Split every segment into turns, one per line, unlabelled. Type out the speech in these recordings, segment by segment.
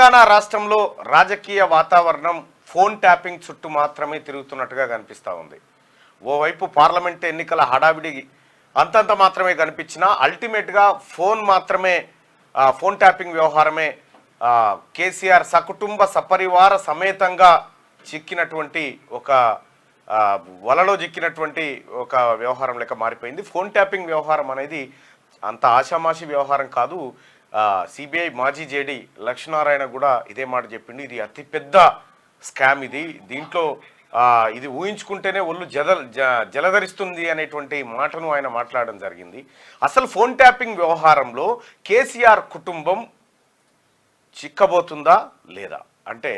తెలంగాణ రాష్ట్రంలో రాజకీయ వాతావరణం ఫోన్ ట్యాపింగ్ చుట్టూ మాత్రమే తిరుగుతున్నట్టుగా కనిపిస్తూ ఉంది. ఓవైపు పార్లమెంట్ ఎన్నికల హడావిడి అంతంత మాత్రమే కనిపించినా అల్టిమేట్గా ఫోన్ ట్యాపింగ్ వ్యవహారమే కేసీఆర్ సకుటుంబ సపరివార సమేతంగా చిక్కినటువంటి ఒక వలలో చిక్కినటువంటి ఒక వ్యవహారం లెక్క మారిపోయింది. ఫోన్ ట్యాపింగ్ వ్యవహారం అనేది అంత ఆషామాషి వ్యవహారం కాదు. సిబిఐ మాజీ జేడీ లక్ష్మీనారాయణ కూడా ఇదే మాట చెప్పిండు. ఇది అతిపెద్ద స్కామ్. దీంట్లో ఇది ఊహించుకుంటేనే ఒళ్ళు జలధరిస్తుంది అనేటువంటి మాటను ఆయన మాట్లాడడం జరిగింది. అసలు ఫోన్ ట్యాపింగ్ వ్యవహారంలో కేసీఆర్ కుటుంబం చిక్కబోతుందా లేదా అంటే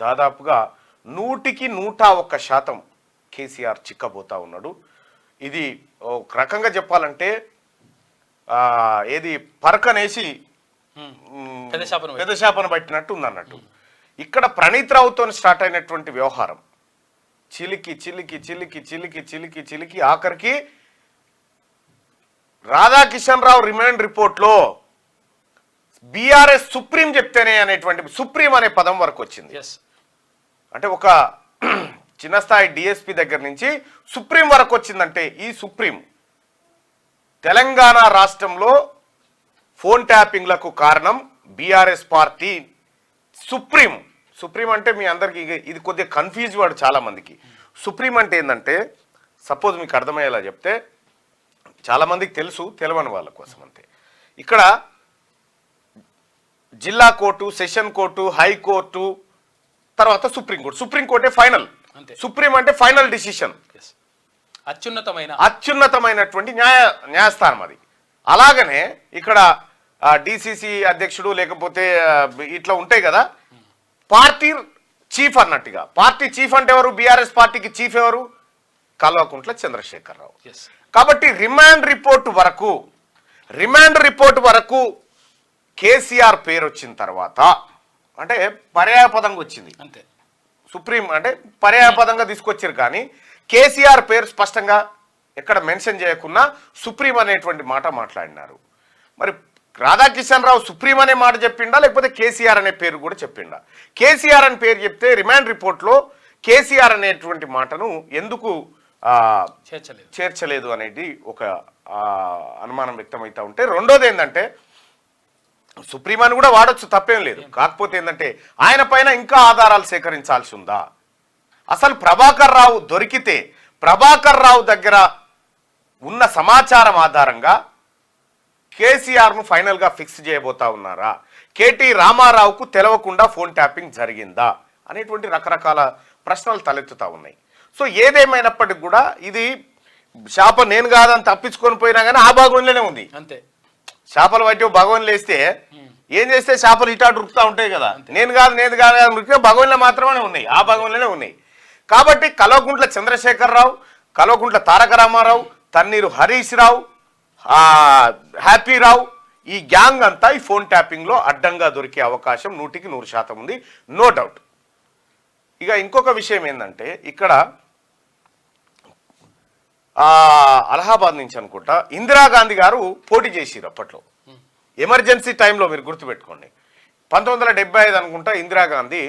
దాదాపుగా 100% కేసీఆర్ చిక్కబోతా ఉన్నాడు. ఇది ఒక రకంగా చెప్పాలంటే ఏది పరకనేసి పెదశాపన పట్టినట్టు ఉందన్నట్టు. ఇక్కడ ప్రణీత్ రావుతో స్టార్ట్ అయినటువంటి వ్యవహారం చిలికి చిలికి చిలికి చిలికి చిలికి చిలికి ఆఖరికి రాధాకిషన్ రావు రిమాండ్ రిపోర్ట్లో బీఆర్ఎస్ సుప్రీం చెప్తేనే అనేటువంటి సుప్రీం అనే పదం వరకు వచ్చింది. అంటే ఒక చిన్న స్థాయి డిఎస్పీ దగ్గర నుంచి సుప్రీం వరకు వచ్చిందంటే ఈ సుప్రీం తెలంగాణ రాష్ట్రంలో ఫోన్ ట్యాపింగ్లకు కారణం బీఆర్ఎస్ పార్టీ. సుప్రీం అంటే మీ అందరికీ ఇది కొద్దిగా కన్ఫ్యూజ్ వాడు చాలా మందికి. సుప్రీం అంటే ఏంటంటే సపోజ్ మీకు అర్థమయ్యేలా చెప్తే చాలా మందికి తెలుసు, తెలియని వాళ్ళ కోసం అంతే. ఇక్కడ జిల్లా కోర్టు, సెషన్ కోర్టు, హైకోర్టు, తర్వాత సుప్రీంకోర్టే ఫైనల్. సుప్రీం అంటే ఫైనల్ డిసిషన్, అత్యున్నతమైనటువంటి న్యాయస్థానం అది. అలాగనే ఇక్కడ డిసిసి అధ్యక్షుడు లేకపోతే ఇట్లా ఉంటాయి కదా పార్టీ చీఫ్ అన్నట్టుగా. పార్టీ చీఫ్ అంటే ఎవరు? బీఆర్ఎస్ పార్టీకి చీఫ్ ఎవరు? కల్వకుంట్ల చంద్రశేఖరరావు. కాబట్టి రిమాండ్ రిపోర్ట్ వరకు కేసీఆర్ పేరు వచ్చిన తర్వాత అంటే పర్యాయపదంగా వచ్చింది అంతే. సుప్రీం అంటే పర్యాయపదంగా తీసుకొచ్చారు, కానీ కేసీఆర్ పేరు స్పష్టంగా ఎక్కడ మెన్షన్ చేయకుండా సుప్రీం అనేటువంటి మాట మాట్లాడినారు. మరి రాధాకిషన్ రావు సుప్రీం అనే మాట చెప్పిండా లేకపోతే కేసీఆర్ అనే పేరు కూడా చెప్పిండా? కేసీఆర్ అని పేరు చెప్తే రిమాండ్ రిపోర్ట్లో కేసీఆర్ అనేటువంటి మాటను ఎందుకు చేర్చలేదు అనేది ఒక అనుమానం వ్యక్తమవుతూ ఉంటే, రెండోది ఏంటంటే సుప్రీం అని కూడా వాడొచ్చు, తప్పేం లేదు. కాకపోతే ఏంటంటే ఆయన పైన ఇంకా ఆధారాలు సేకరించాల్సి ఉందా? అసలు ప్రభాకర్ రావు దొరికితే ప్రభాకర్ రావు దగ్గర ఉన్న సమాచారం ఆధారంగా కేసీఆర్ను ఫైనల్గా ఫిక్స్ చేయబోతా ఉన్నారా? కేటీ రామారావుకు తెలవకుండా ఫోన్ ట్యాపింగ్ జరిగిందా అనేటువంటి రకరకాల ప్రశ్నలు తలెత్తుతా ఉన్నాయి. సో ఏదేమైనప్పటికి కూడా ఇది శాప నేను కాదని తప్పించుకొని పోయినా కానీ ఆ భాగంలోనే ఉంది అంతే. చేపలు పట్టి భగవన్ లేస్తే ఏం చేస్తే చేపలు ఇటాటు రుకుతూ ఉంటాయి కదా. నేను కాదు రుకితే భగవన్లో మాత్రమే ఉన్నాయి, ఆ భగవన్లోనే ఉన్నాయి. కాబట్టి కల్వకుంట్ల చంద్రశేఖరరావు, కల్వకుంట్ల తారక రామారావు, తన్నీరు హరీష్ రావు, హ్యాపీ రావు, ఈ గ్యాంగ్ అంతా ఈ ఫోన్ ట్యాపింగ్లో అడ్డంగా దొరికే అవకాశం 100% ఉంది, నో డౌట్. ఇక ఇంకొక విషయం ఏంటంటే ఇక్కడ అలహాబాద్ నుంచి అనుకుంటా ఇందిరాగాంధీ గారు పోటీ చేసిరు అప్పట్లో ఎమర్జెన్సీ టైంలో. మీరు గుర్తుపెట్టుకోండి 1975 అనుకుంటా ఇందిరాగాంధీ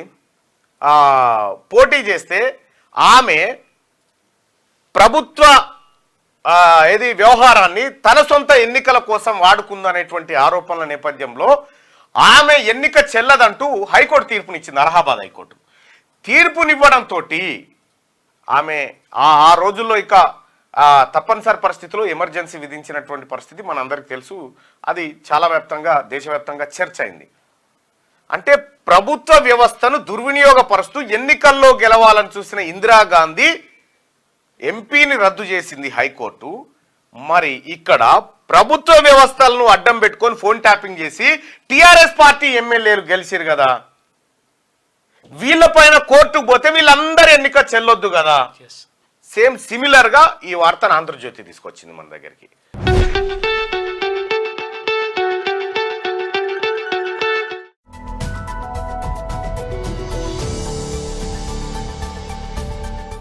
పోటీ చేస్తే ఆమె ప్రభుత్వ వ్యవహారాన్ని తన సొంత ఎన్నికల కోసం వాడుకుందనేటువంటి ఆరోపణల నేపథ్యంలో ఆమె ఎన్నిక చెల్లదంటూ హైకోర్టు తీర్పునిచ్చింది. అలహాబాద్ హైకోర్టు తీర్పునివ్వడంతో ఆమె ఆ రోజుల్లో ఇక తప్పనిసరి పరిస్థితుల్లో ఎమర్జెన్సీ విధించినటువంటి పరిస్థితి మనందరికీ తెలుసు. అది చాలా దేశవ్యాప్తంగా చర్చ అయింది. అంటే ప్రభుత్వ వ్యవస్థను దుర్వినియోగపరుస్తూ ఎన్నికల్లో గెలవాలని చూసిన ఇందిరాగాంధీ ఎంపీని రద్దు చేసింది హైకోర్టు. మరి ఇక్కడ ప్రభుత్వ వ్యవస్థలను అడ్డం పెట్టుకొని ఫోన్ ట్యాపింగ్ చేసి టిఆర్ఎస్ పార్టీ ఎమ్మెల్యేలు గెలిచిరు కదా, వీళ్ళపైన కోర్టుకు పోతే వీళ్ళందరూ ఎన్నిక చెల్లొద్దు కదా. సేమ్ సిమిలర్గా ఈ వార్తను ఆంధ్రజ్యోతి తీసుకొచ్చింది మన దగ్గరికి.